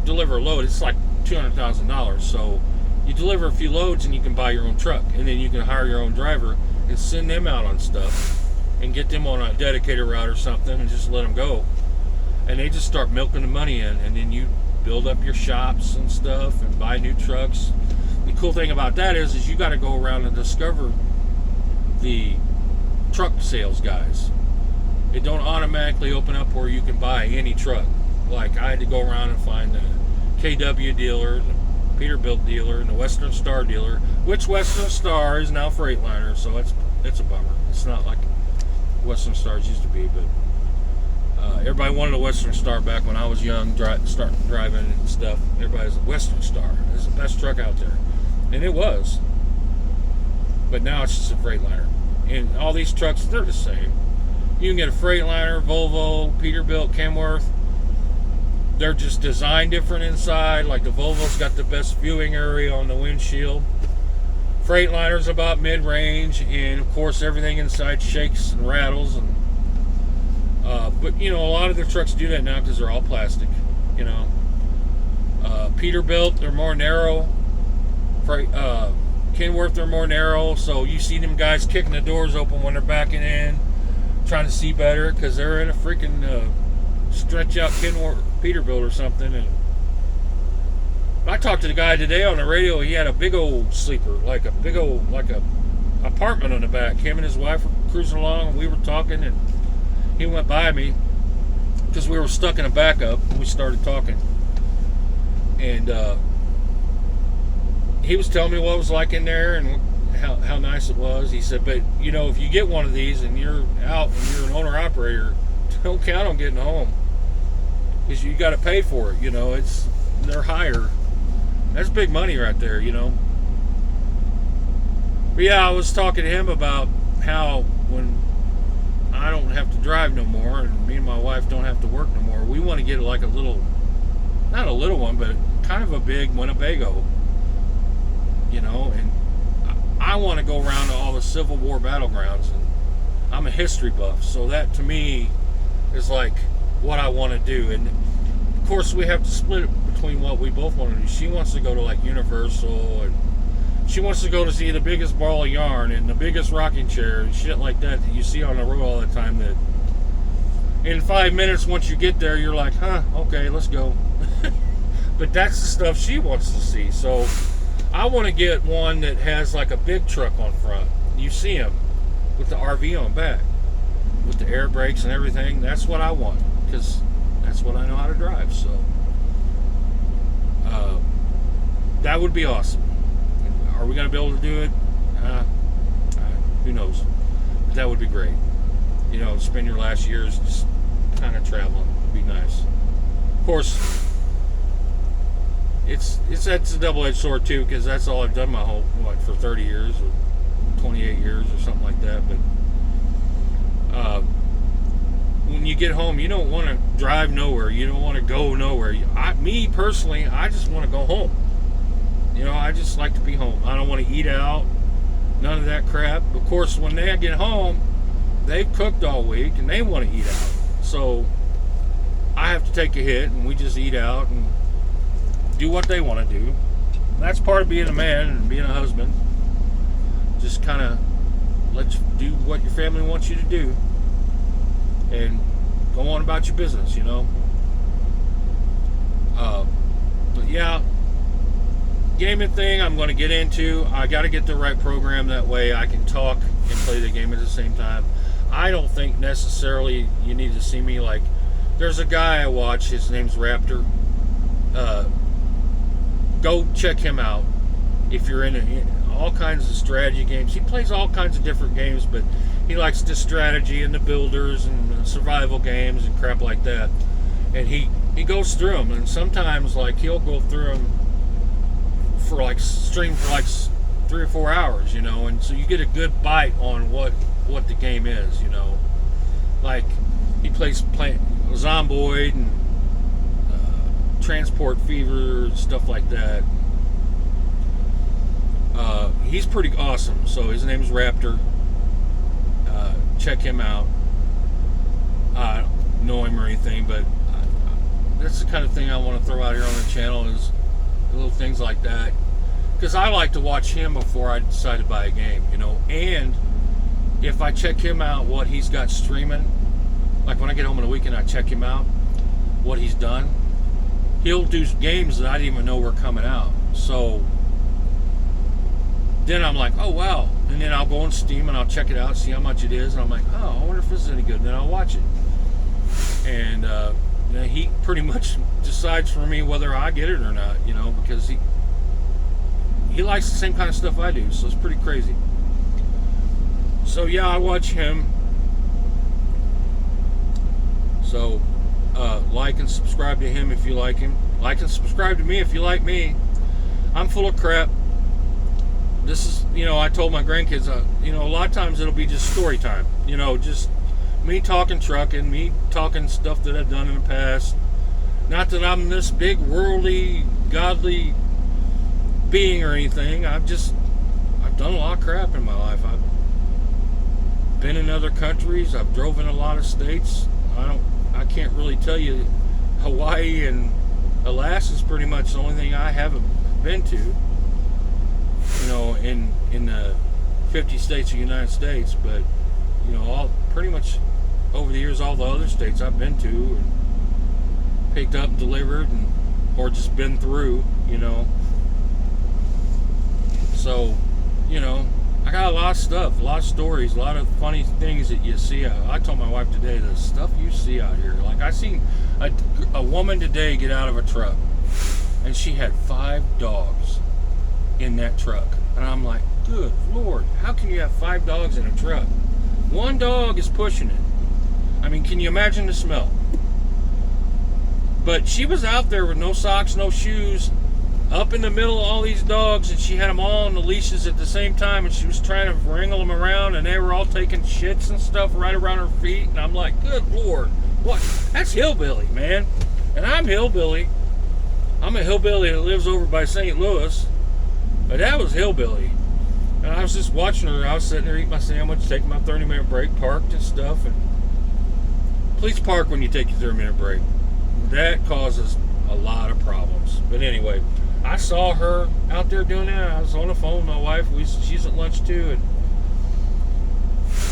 deliver a load, it's like $200,000. So you deliver a few loads and you can buy your own truck, and then you can hire your own driver and send them out on stuff and get them on a dedicated route or something and just let them go. And they just start milking the money in, and then you build up your shops and stuff and buy new trucks. The cool thing about that is you got to go around and discover the truck sales guys. It don't automatically open up where you can buy any truck. Like, I had to go around and find the KW dealer, the Peterbilt dealer, and the Western Star dealer, which Western Star is now Freightliner, so it's a bummer. It's not like Western Stars used to be, but everybody wanted a Western Star back when I was young, starting driving and stuff. Everybody was a Western Star. It's the best truck out there. And it was. But now it's just a Freightliner. And all these trucks, they're the same. You can get a Freightliner, Volvo, Peterbilt, Kenworth. They're just designed different inside. Like the Volvo's got the best viewing area on the windshield. Freightliner's about mid-range, and of course everything inside shakes and rattles. And but you know, a lot of the trucks do that now because they're all plastic. You know, Peterbilt, they're more narrow. Kenworth, they're more narrow. So you see them guys kicking the doors open when they're backing in, trying to see better because they're in a freaking stretch out Kenworth Peterbilt or something. And I talked to the guy today on the radio. He had a big old sleeper, like a apartment on the back. Him and his wife were cruising along, and we were talking, and he went by me because we were stuck in a backup and we started talking. And he was telling me what it was like in there and how nice it was. He said, but you know, if you get one of these and you're out and you're an owner operator, don't count on getting home because you got to pay for it. You know, they're higher. That's big money right there, you know. But yeah, I was talking to him about how when I don't have to drive no more and me and my wife don't have to work no more, we want to get like a little, not a little one, but kind of a big Winnebago, you know. And I want to go around to all the Civil War battlegrounds, and I'm a history buff, so that to me is like what I want to do. And of course we have to split it between what we both want to do. She wants to go to like Universal, and she wants to go to see the biggest ball of yarn and the biggest rocking chair and shit like that you see on the road all the time, that in 5 minutes once you get there you're like, okay, let's go. But that's the stuff she wants to see. So I want to get one that has like a big truck on front. You see them with the RV on back with the air brakes and everything. That's what I want because that's what I know how to drive. So that would be awesome. Are we going to be able to do it? Who knows? But that would be great. You know, spend your last years just kind of traveling. It'd be nice. Of course, that's a double-edged sword too, because that's all I've done my whole for 30 years or 28 years or something like that. But when you get home, you don't want to drive nowhere. You don't want to go nowhere. Me personally, I just want to go home. You know, I just like to be home. I don't want to eat out, none of that crap. Of course, when they get home, they've cooked all week and they want to eat out. So I have to take a hit and we just eat out and do what they want to do. That's part of being a man and being a husband. Just kind of let you do what your family wants you to do and go on about your business, you know. But yeah, gaming thing I'm going to get into. I got to get the right program, that way I can talk and play the game at the same time. I don't think necessarily you need to see me like, there's a guy I watch, his name's Raptor. Go check him out if you're in all kinds of strategy games. He plays all kinds of different games, but he likes the strategy and the builders and the survival games and crap like that. And he goes through them, and sometimes like he'll go through them for like stream for like 3 or 4 hours, you know, and so you get a good bite on what the game is, you know. Like he plays Zomboid and Transport Fever and stuff like that. He's pretty awesome. So his name is Raptor. Check him out. I don't know him or anything, but that's the kind of thing I want to throw out here on the channel, is little things like that, because I like to watch him before I decide to buy a game, you know. And if I check him out, what he's got streaming, like when I get home on the weekend, I check him out, what he's done. He'll do games that I didn't even know were coming out. So then I'm like, oh wow. And then I'll go on Steam and I'll check it out, see how much it is, and I'm like, oh, I wonder if this is any good. And then I'll watch it. And he pretty much decides for me whether I get it or not, you know, because he likes the same kind of stuff I do. So it's pretty crazy. So yeah, I watch him. So like and subscribe to him if you like him. Like and subscribe to me if you like me. I'm full of crap. This is, you know, I told my grandkids, you know, a lot of times it'll be just story time. You know, just me talking trucking, me talking stuff that I've done in the past. Not that I'm this big worldly, godly being or anything. I've done a lot of crap in my life. I've been in other countries. I've drove in a lot of states. I can't really tell you. Hawaii and Alaska is pretty much the only thing I haven't been to. You know, in the 50 states of the United States, but you know, all pretty much over the years, all the other states I've been to and picked up, delivered, and or just been through. You know, so you know, I got a lot of stuff, a lot of stories, a lot of funny things that you see. I told my wife today, the stuff you see out here. Like I seen a woman today get out of a truck, and she had 5 dogs in that truck. And I'm like, good Lord, how can you have 5 dogs in a truck? 1 dog is pushing it. I mean, can you imagine the smell? But she was out there with no socks, no shoes, up in the middle of all these dogs, and she had them all on the leashes at the same time, and she was trying to wrangle them around, and they were all taking shits and stuff right around her feet. And I'm like, good Lord, what? That's hillbilly, man. And I'm hillbilly. I'm a hillbilly that lives over by St. Louis. But that was hillbilly. And I was just watching her. I was sitting there eating my sandwich, taking my 30-minute break, parked and stuff. And please park when you take your 30-minute break. That causes a lot of problems. But anyway, I saw her out there doing that. I was on the phone with my wife. She's at lunch too. And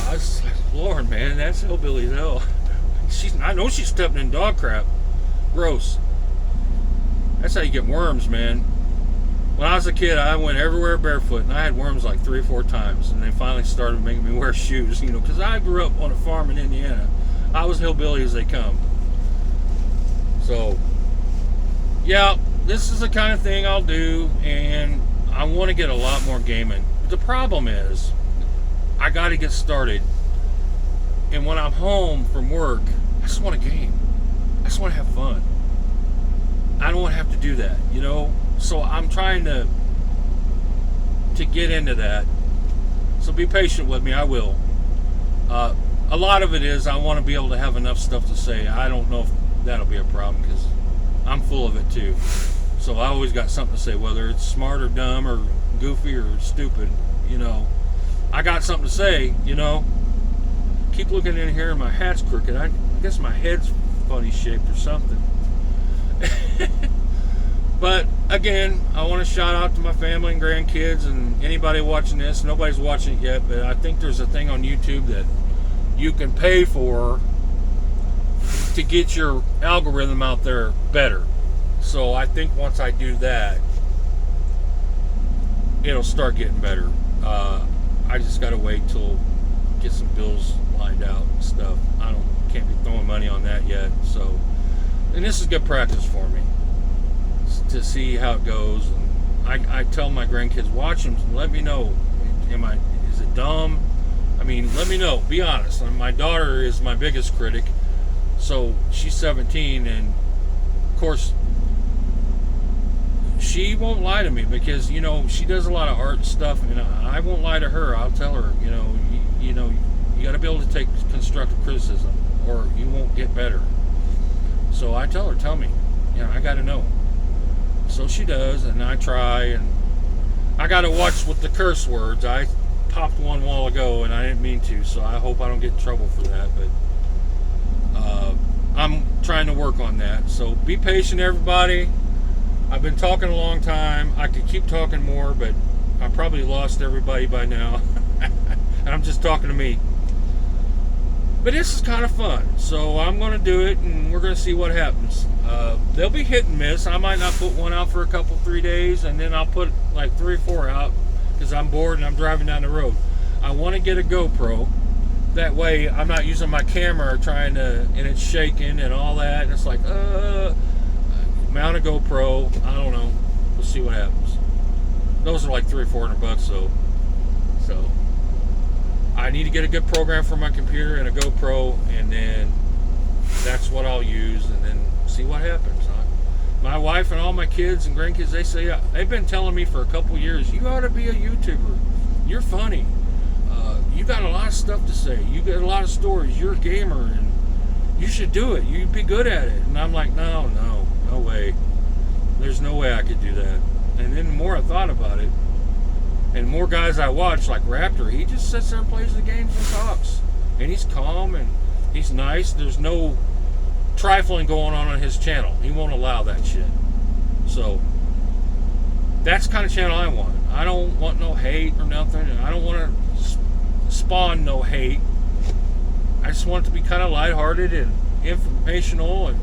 I was like, Lord, man, that's hillbilly as hell. I know she's stepping in dog crap. Gross. That's how you get worms, man. When I was a kid, I went everywhere barefoot, and I had worms like 3 or 4 times, and they finally started making me wear shoes, you know, because I grew up on a farm in Indiana. I was hillbilly as they come. So, yeah, this is the kind of thing I'll do, and I want to get a lot more gaming. But the problem is, I got to get started, and when I'm home from work, I just want to game. I just want to have fun. I don't want to have to do that, you know? So I'm trying to get into that. So be patient with me. I will. A lot of it is I want to be able to have enough stuff to say. I don't know if that'll be a problem because I'm full of it too. So I always got something to say, whether it's smart or dumb or goofy or stupid. You know, I got something to say. You know, keep looking in here and my hat's crooked. I guess my head's funny shaped or something. But again, I want to shout out to my family and grandkids and anybody watching this. Nobody's watching it yet, but I think there's a thing on YouTube that you can pay for to get your algorithm out there better. So I think once I do that, it'll start getting better. I just got to wait till get some bills lined out and stuff. Can't be throwing money on that yet. So, and this is good practice for me to see how it goes. And I tell my grandkids, watch them, let me know. Is it dumb? I mean, let me know. Be honest. And my daughter is my biggest critic. So she's 17, and of course, she won't lie to me because, you know, she does a lot of art stuff, and I won't lie to her. I'll tell her, you got to be able to take constructive criticism, or you won't get better. So I tell her, tell me, I got to know. So she does, and I try, and I got to watch with the curse words. I popped one while ago, and I didn't mean to, so I hope I don't get in trouble for that. But I'm trying to work on that. So be patient, everybody. I've been talking a long time. I could keep talking more, but I probably lost everybody by now. And I'm just talking to me. But this is kind of fun. So I'm going to do it, and we're going to see what happens. They'll be hit and miss. I might not put one out for a couple, 3 days, and then I'll put like 3 or 4 out because I'm bored and I'm driving down the road. I want to get a GoPro. That way I'm not using my camera trying to, and it's shaking and all that. And it's like, mount a GoPro. I don't know. We'll see what happens. Those are like $300 or $400 though. So I need to get a good program for my computer and a GoPro, and then that's what I'll use, and then see what happens. My wife and all my kids and grandkids, they say, they've been telling me for a couple years, you ought to be a YouTuber. You're funny. You got a lot of stuff to say. You got a lot of stories. You're a gamer, and you should do it. You'd be good at it. And I'm like, no way. There's no way I could do that. And then the more I thought about it, and more guys I watch, like Raptor, he just sits there and plays the games and talks. And he's calm and he's nice. There's no trifling going on his channel. He won't allow that shit. So that's the kind of channel I want. I don't want no hate or nothing. And I don't want to spawn no hate. I just want it to be kind of lighthearted and informational, and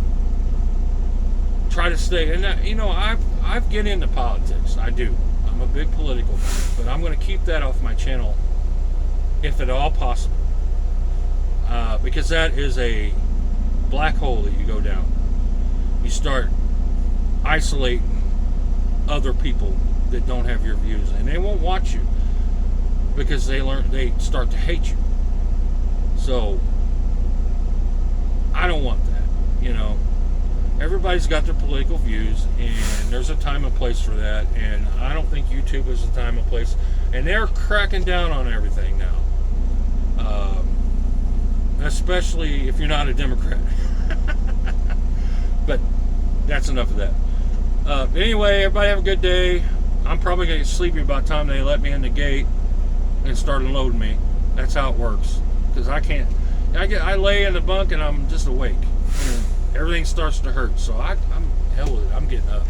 try to stay. And I get into politics. I do. I'm a big political fan, but I'm going to keep that off my channel if at all possible, because that is a black hole that you go down. You start isolating other people that don't have your views, and they won't watch you because they start to hate you. So I don't want that. Everybody's got their political views, and there's a time and place for that, and I don't think YouTube is a time and place, and they're cracking down on everything now, especially if you're not a Democrat. But that's enough of that. Anyway, everybody have a good day. I'm probably going to get sleepy by the time they let me in the gate and start unloading me. That's how it works, because I can't. I lay in the bunk and I'm just awake. And everything starts to hurt, so I'm hell with it. I'm getting up.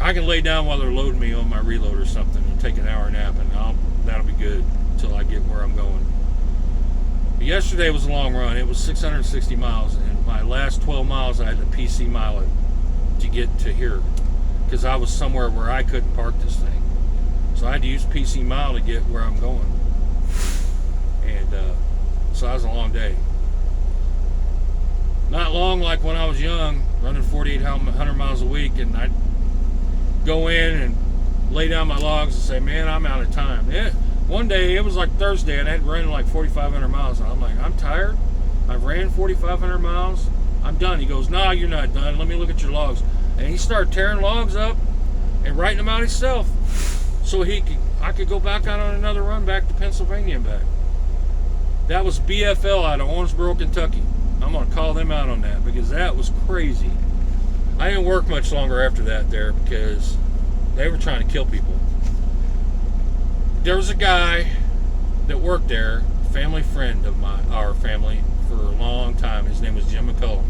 I can lay down while they're loading me on my reload or something and take an hour nap, and that'll be good until I get where I'm going. But yesterday was a long run. It was 660 miles, and my last 12 miles I had to PC mile it to get to here, because I was somewhere where I couldn't park this thing. So I had to use PC mile to get where I'm going, and so that was a long day. Not long like when I was young, running 4,800 miles a week, and I'd go in and lay down my logs and say, man, I'm out of time. One day, it was like Thursday, and I had run like 4,500 miles, and I'm like, I'm tired. I ran 4,500 miles. I'm done. He goes, no, you're not done. Let me look at your logs. And he started tearing logs up and writing them out himself, so I could go back out on another run back to Pennsylvania and back. That was BFL out of Owensboro, Kentucky. I'm going to call them out on that, because that was crazy. I didn't work much longer after that there, because they were trying to kill people. There was a guy that worked there, a family friend of our family for a long time. His name was Jim McCullum.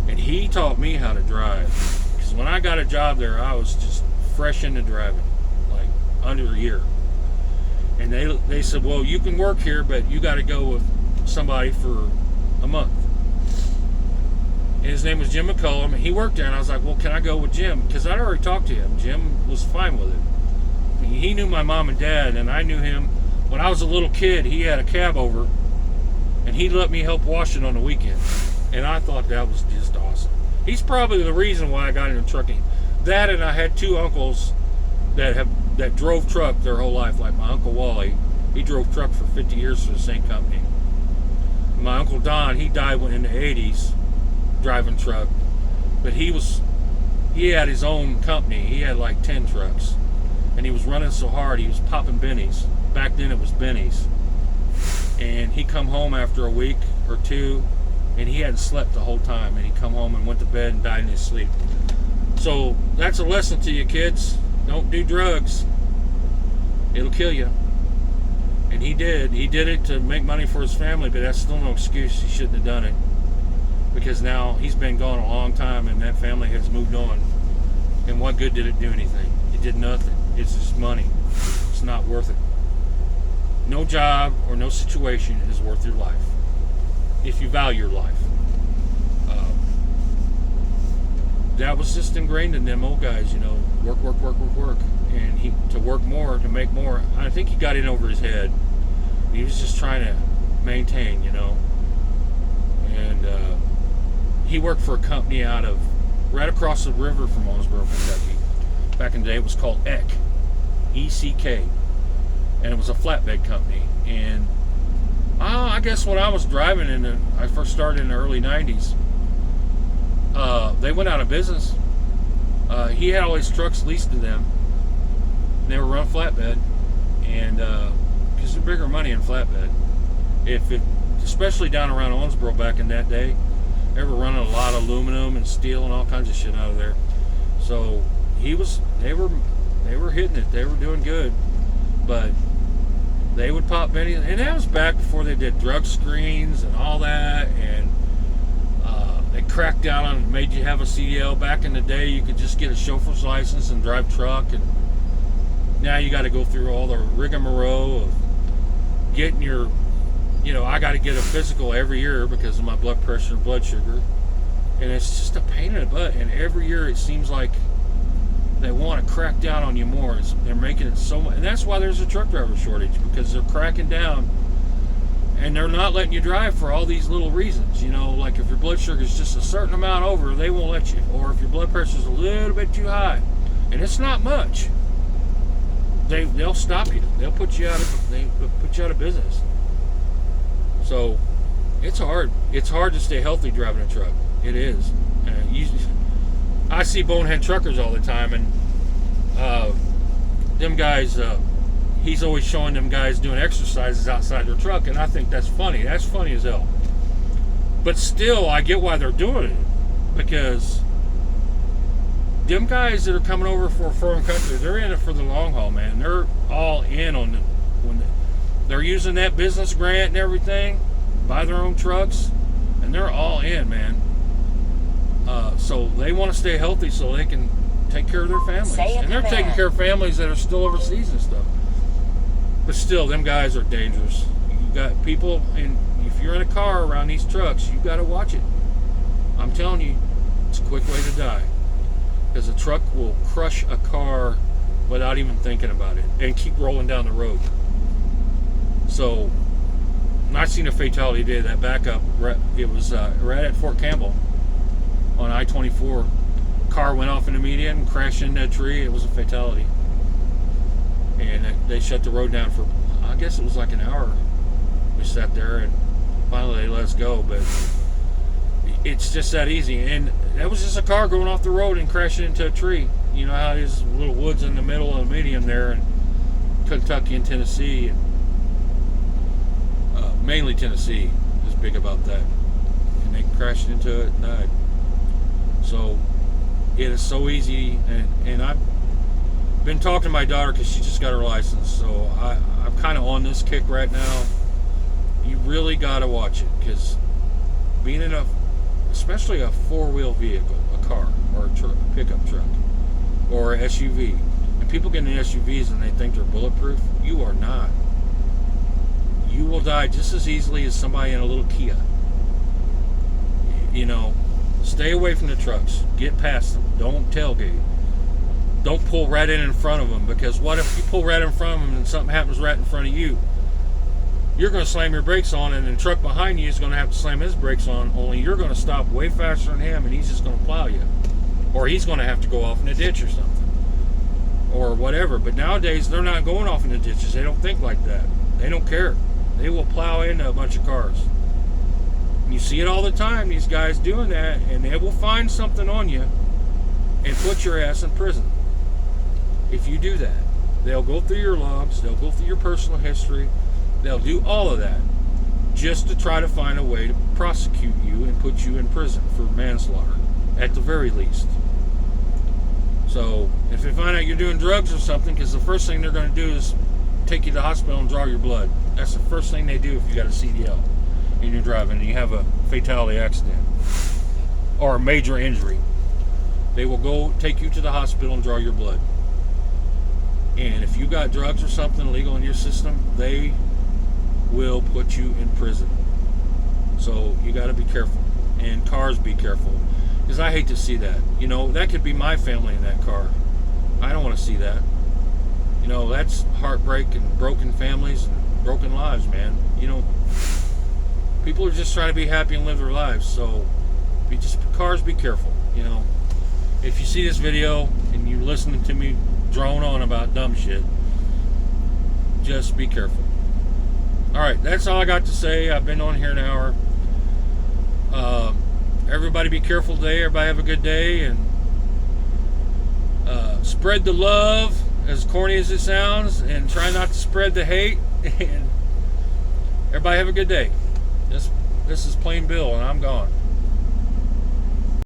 And he taught me how to drive. Because when I got a job there, I was just fresh into driving, like under a year. And they said, well, you can work here, but you got to go with somebody for a month. And his name was Jim McCullum, and he worked there, and I was like, well, can I go with Jim? Because I'd already talked to him. Jim was fine with it. I mean, he knew my mom and dad, and I knew him. When I was a little kid, he had a cab over, and he let me help wash it on the weekend. And I thought that was just awesome. He's probably the reason why I got into trucking. That, and I had 2 uncles that drove truck their whole life, like my Uncle Wally. He drove truck for 50 years for the same company. My Uncle Don, he died in the 80s driving truck, but he had his own company. He had like 10 trucks, and he was running so hard he was popping bennies. Back then it was bennies. And he come home after a week or 2, and he hadn't slept the whole time, and he come home and went to bed and died in his sleep. So that's a lesson to you kids. Don't do drugs. It'll kill you. And he did it to make money for his family, but that's still no excuse. He shouldn't have done it, because now he's been gone a long time and that family has moved on. And what good did it do anything? It did nothing. It's just money. It's not worth it. No job or no situation is worth your life if you value your life. That was just ingrained in them old guys, work, and to work more, to make more. I think he got in over his head. He was just trying to maintain, and he worked for a company out of right across the river from Owensboro, Kentucky. Back in the day, it was called ECK, E-C-K, and it was a flatbed company. And I guess when I was driving I first started in the early 90s, they went out of business. He had all his trucks leased to them. They were run flatbed, and because they're bigger money in flatbed. Especially down around Owensboro back in that day, they were running a lot of aluminum and steel and all kinds of shit out of there. So they were hitting it. They were doing good, but they would pop Benny, and that was back before they did drug screens and all that, and they cracked down on, made you have a CDL. Back in the day, you could just get a chauffeur's license and drive truck, and now you got to go through all the rigmarole of getting your, I got to get a physical every year because of my blood pressure and blood sugar, and it's just a pain in the butt. And every year it seems like they want to crack down on you more. They're making it so much, and that's why there's a truck driver shortage, because they're cracking down. And they're not letting you drive for all these little reasons, like if your blood sugar is just a certain amount over, they won't let you. Or if your blood pressure is a little bit too high, and it's not much, they'll stop you. They'll put you out of business. So it's hard. It's hard to stay healthy driving a truck. It is. I see bonehead truckers all the time, and them guys. He's always showing them guys doing exercises outside their truck, and I think that's funny. That's funny as hell. But still, I get why they're doing it, because them guys that are coming over for a foreign country, they're in it for the long haul, man. They're all in on they're using that business grant and everything, buy their own trucks, and they're all in, man. So they want to stay healthy so they can take care of their families, and they're taking care of families that are still overseas and stuff. But still, them guys are dangerous. You got people, and if you're in a car around these trucks, you got to watch it. I'm telling you, it's a quick way to die, because a truck will crush a car without even thinking about it and keep rolling down the road. So, I seen a fatality today. That backup, it was right at Fort Campbell on I-24. Car went off in the median and crashed into a tree. It was a fatality. And they shut the road down for, I guess it was like an hour. We sat there, and finally they let us go. But it's just that easy. And that was just a car going off the road and crashing into a tree. You know how there's little woods in the middle of the median there in Kentucky and Tennessee. And, mainly Tennessee is big about that. And they crashed into it and died. So it is so easy. And I've been talking to my daughter because she just got her license, so I'm kind of on this kick right now. You really got to watch it, because being in especially a four-wheel vehicle, a car or a pickup truck or an SUV, and people get in SUVs and they think they're bulletproof. You are not. You will die just as easily as somebody in a little Kia. Stay away from the trucks. Get past them. Don't tailgate. Don't pull right in front of them, because what if you pull right in front of them and something happens right in front of you? You're going to slam your brakes on, and the truck behind you is going to have to slam his brakes on, only you're going to stop way faster than him, and he's just going to plow you. Or he's going to have to go off in a ditch or something. Or whatever. But nowadays, they're not going off in the ditches. They don't think like that. They don't care. They will plow into a bunch of cars. And you see it all the time, these guys doing that, and they will find something on you and put your ass in prison. If you do that, they'll go through your logs, they'll go through your personal history, they'll do all of that just to try to find a way to prosecute you and put you in prison for manslaughter, at the very least. So, if they find out you're doing drugs or something, because the first thing they're going to do is take you to the hospital and draw your blood. That's the first thing they do if you got a CDL and you're driving and you have a fatality accident or a major injury. They will go take you to the hospital and draw your blood. And if you got drugs or something illegal in your system, they will put you in prison. So you got to be careful. And cars, be careful. Because I hate to see that. You know, that could be my family in that car. I don't want to see that. You know, that's heartbreak and broken families and broken lives, man. You know, people are just trying to be happy and live their lives. So, cars, be careful. You know, if you see this video and you're listening to me drone on about dumb shit, just be careful. Alright, that's all I got to say. I've been on here an hour. Everybody be careful today. Everybody have a good day. And spread the love, as corny as it sounds. And try not to spread the hate. And everybody have a good day. This is Plain Bill, and I'm gone.